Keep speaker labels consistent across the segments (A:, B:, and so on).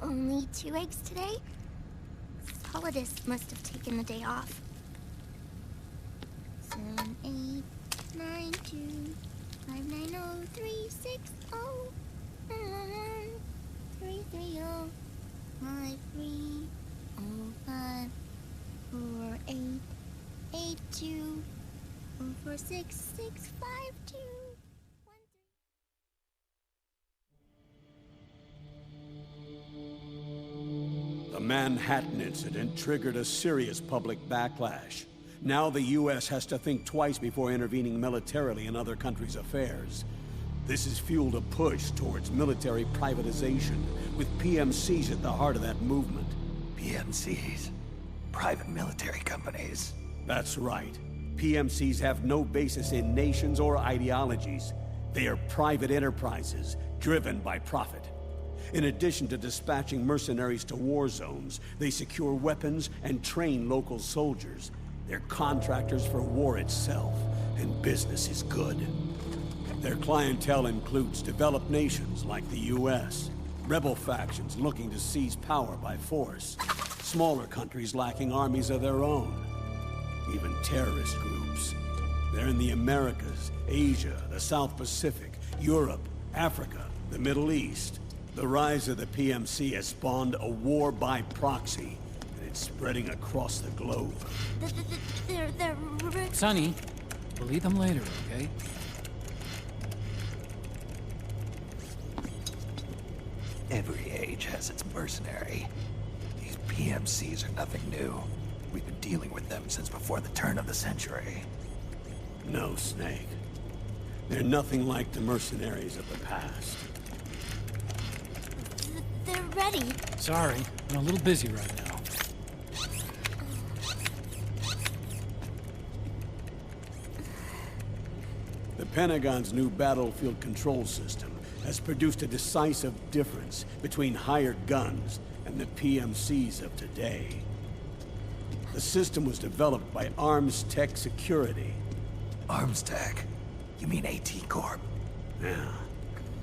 A: Only 2 eggs today? Solidus must have taken the day off. 7, 8, 9, 2, 5, 9, 0, 3, 6, 0, 3, 3, 0, 5, 3, 0, 5, 4, 8, 8, 2, 4, 6, 6, 5, 2.
B: The Manhattan incident triggered a serious public backlash. Now the U.S. has to think twice before intervening militarily in other countries' affairs. This has fueled a push towards military privatization, with PMCs at the heart of that movement.
C: PMCs? Private military companies?
B: That's right. PMCs have no basis in nations or ideologies. They are private enterprises, driven by profit. In addition to dispatching mercenaries to war zones, they secure weapons and train local soldiers. They're contractors for war itself, and business is good. Their clientele includes developed nations like the U.S., rebel factions looking to seize power by force, smaller countries lacking armies of their own, even terrorist groups. They're in the Americas, Asia, the South Pacific, Europe, Africa, the Middle East. The rise of the PMC has spawned a war by proxy, and it's spreading across the globe.
A: They're...
D: Sonny, we'll eat them later, okay?
C: Every age has its mercenary. These PMCs are nothing new. We've been dealing with them since before the turn of the century.
B: No, Snake. They're nothing like the mercenaries of the past.
A: They're ready.
D: Sorry, I'm a little busy right now.
B: The Pentagon's new battlefield control system has produced a decisive difference between hired guns and the PMCs of today. The system was developed by Arms Tech Security.
C: Arms Tech? You mean AT Corp?
B: Yeah.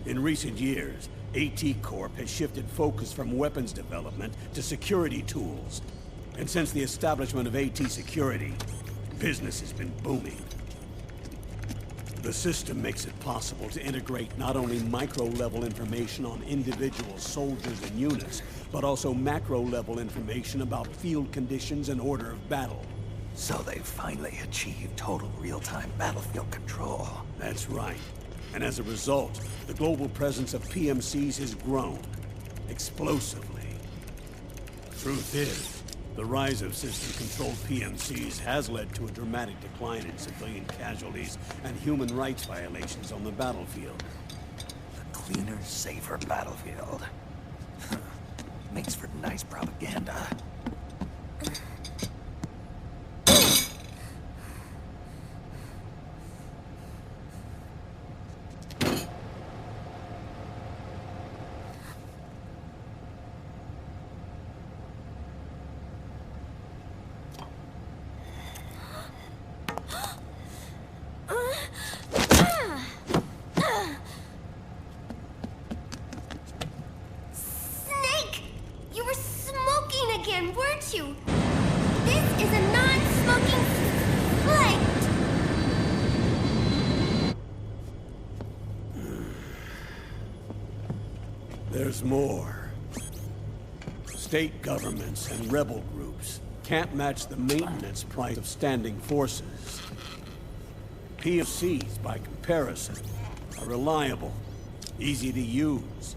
B: In recent years, AT Corp has shifted focus from weapons development to security tools. And since the establishment of AT Security, business has been booming. The system makes it possible to integrate not only micro-level information on individual soldiers and units, but also macro-level information about field conditions and order of battle.
C: So they've finally achieved total real-time battlefield control.
B: That's right. And as a result, the global presence of PMCs has grown explosively. Truth is, the rise of system-controlled PMCs has led to a dramatic decline in civilian casualties and human rights violations on the battlefield.
C: A cleaner, safer battlefield. Makes for nice propaganda.
A: Weren't you? This is a non-smoking flight!
B: There's more. State governments and rebel groups can't match the maintenance price of standing forces. PMCs, by comparison, are reliable, easy to use.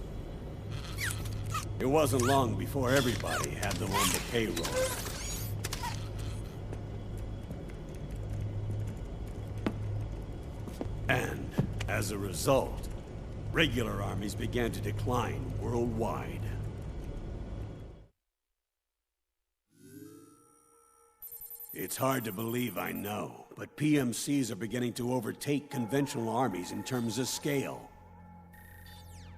B: It wasn't long before everybody had them on the payroll. And, as a result, regular armies began to decline worldwide. It's hard to believe, I know, but PMCs are beginning to overtake conventional armies in terms of scale.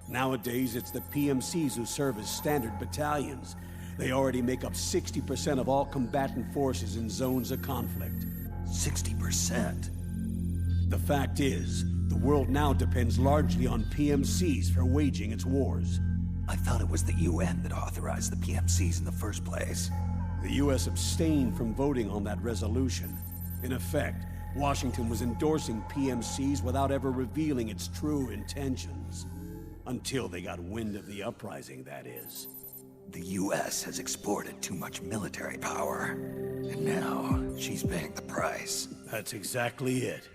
B: Nowadays, it's the PMCs who serve as standard battalions. They already make up 60% of all combatant forces in zones of conflict.
C: 60%?
B: The fact is, the world now depends largely on PMCs for waging its wars.
C: I thought it was the UN that authorized the PMCs in the first place.
B: The U.S. abstained from voting on that resolution. In effect, Washington was endorsing PMCs without ever revealing its true intentions. Until they got wind of the uprising, that is.
C: The US has exported too much military power, and now she's paying the price.
B: That's exactly it.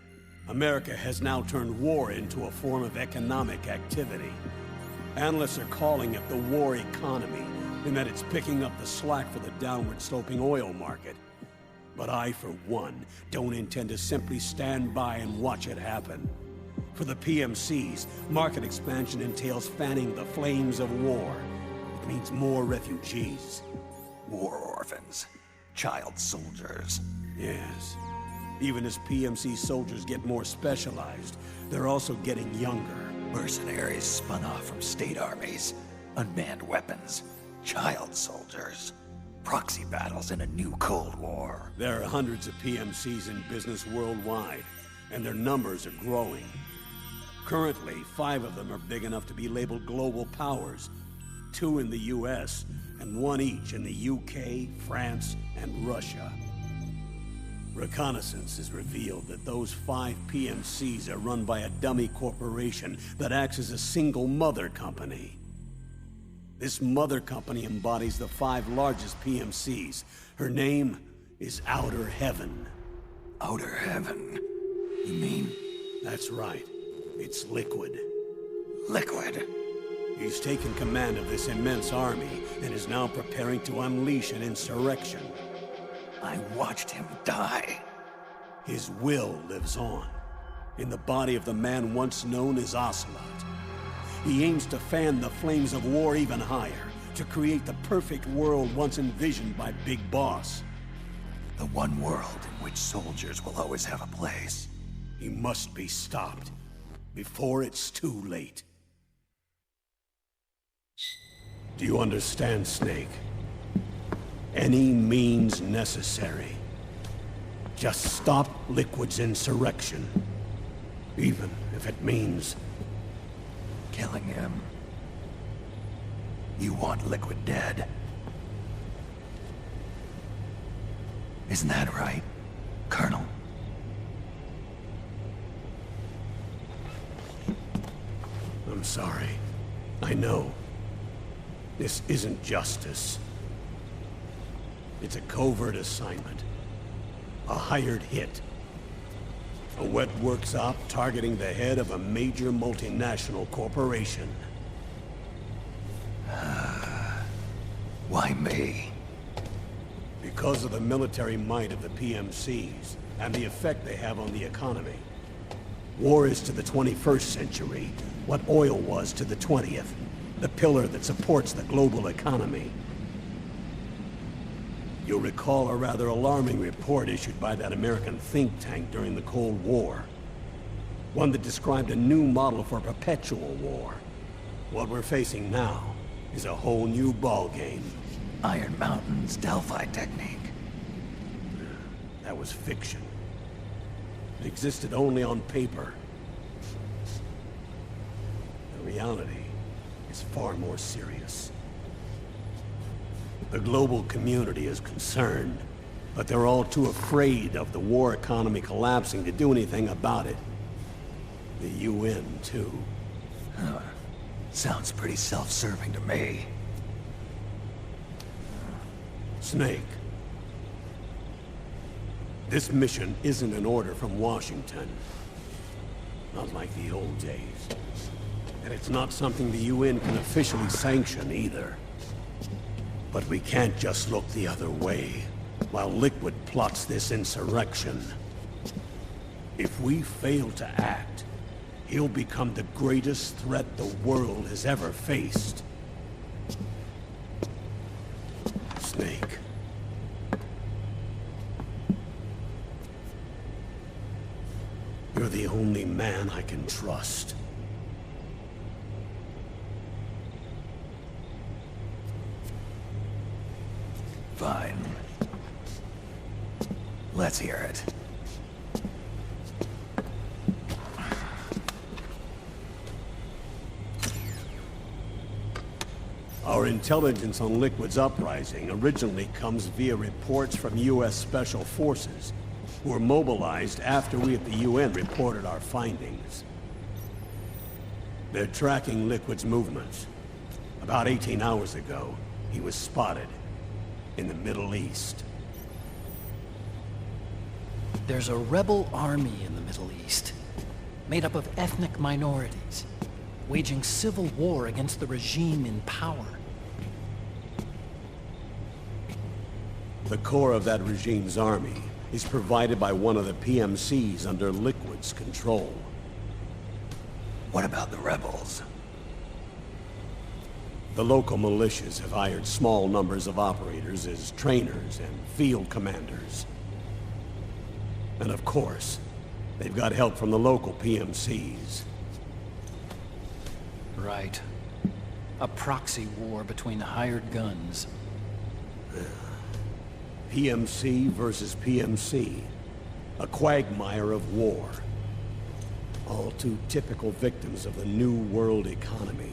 B: America has now turned war into a form of economic activity. Analysts are calling it the war economy, in that it's picking up the slack for the downward-sloping oil market. But I, for one, don't intend to simply stand by and watch it happen. For the PMCs, market expansion entails fanning the flames of war. It means more refugees.
C: War orphans. Child soldiers.
B: Yes. Even as PMC soldiers get more specialized, they're also getting younger.
C: Mercenaries spun off from state armies. Unmanned weapons. Child soldiers. Proxy battles in a new Cold War.
B: There are hundreds of PMCs in business worldwide, and their numbers are growing. Currently, 5 of them are big enough to be labeled global powers. 2 in the US, and 1 each in the UK, France, and Russia. Reconnaissance has revealed that those 5 PMCs are run by a dummy corporation that acts as a single mother company. This mother company embodies the 5 largest PMCs. Her name is Outer Heaven.
C: Outer Heaven? You mean?
B: That's right. It's Liquid.
C: Liquid?
B: He's taken command of this immense army and is now preparing to unleash an insurrection.
C: I watched him die.
B: His will lives on, in the body of the man once known as Ocelot. He aims to fan the flames of war even higher, to create the perfect world once envisioned by Big Boss.
C: The one world in which soldiers will always have a place.
B: He must be stopped, before it's too late. Do you understand, Snake? Any means necessary. Just stop Liquid's insurrection. Even if it means
C: killing him. You want Liquid dead. Isn't that right, Colonel?
B: I'm sorry. I know. This isn't justice. It's a covert assignment. A hired hit. A wet works op targeting the head of a major multinational corporation.
C: Why me?
B: Because of the military might of the PMCs, and the effect they have on the economy. War is to the 21st century what oil was to the 20th, the pillar that supports the global economy. You'll recall a rather alarming report issued by that American think tank during the Cold War. One that described a new model for perpetual war. What we're facing now is a whole new ballgame.
C: Iron Mountain's Delphi technique.
B: That was fiction. It existed only on paper. The reality is far more serious. The global community is concerned, but they're all too afraid of the war economy collapsing to do anything about it. The UN, too.
C: Sounds pretty self-serving to me.
B: Snake. This mission isn't an order from Washington. Not like the old days. And it's not something the UN can officially sanction either. But we can't just look the other way, while Liquid plots this insurrection. If we fail to act, he'll become the greatest threat the world has ever faced. Snake. You're the only man I can trust.
C: Fine. Let's hear it.
B: Our intelligence on Liquid's uprising originally comes via reports from U.S. Special Forces, who were mobilized after we at the UN reported our findings. They're tracking Liquid's movements. About 18 hours ago, he was spotted in the Middle East.
D: There's a rebel army in the Middle East, made up of ethnic minorities, waging civil war against the regime in power.
B: The core of that regime's army is provided by one of the PMCs under Liquid's control.
C: What about the rebels?
B: The local militias have hired small numbers of operators as trainers and field commanders. And of course, they've got help from the local PMCs.
D: Right. A proxy war between hired guns.
B: PMC versus PMC. A quagmire of war. All too typical victims of the new world economy.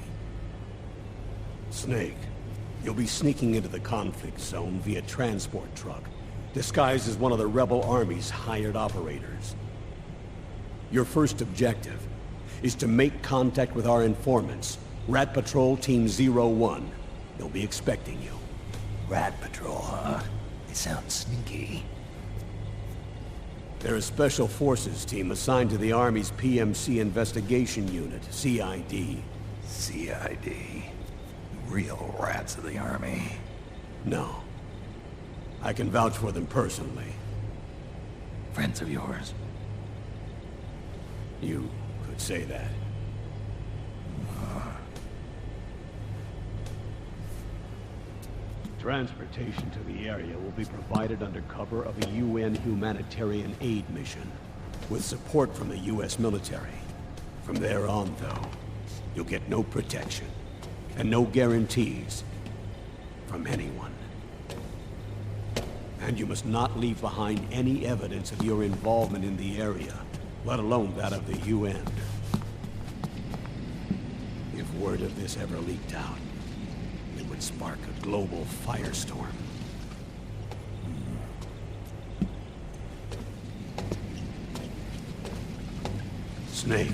B: Snake, you'll be sneaking into the conflict zone via transport truck, disguised as one of the rebel army's hired operators. Your first objective is to make contact with our informants, Rat Patrol Team 01. They'll be expecting you.
C: Rat Patrol, huh? They sound sneaky.
B: They're a special forces team assigned to the Army's PMC Investigation Unit, CID.
C: CID. Real rats of the Army.
B: No. I can vouch for them personally.
C: Friends of yours?
B: You could say that. Transportation to the area will be provided under cover of a UN humanitarian aid mission, with support from the US military. From there on, though, you'll get no protection, and no guarantees from anyone. And you must not leave behind any evidence of your involvement in the area, let alone that of the UN. If word of this ever leaked out, it would spark a global firestorm. Snake.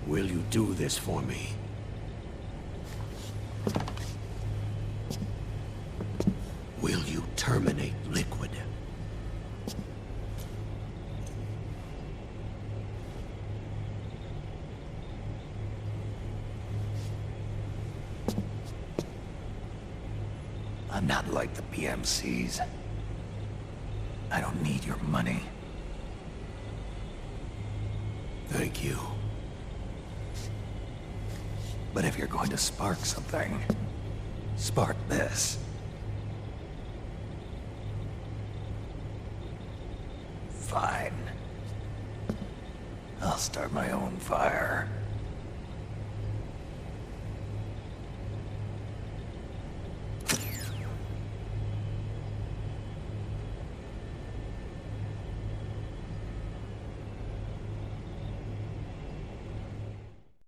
B: Will you do this for me? Will you terminate Liquid?
C: I'm not like the PMCs. I don't need your money.
B: Thank you.
C: But if you're going to spark something, spark this. Fine. I'll start my own fire.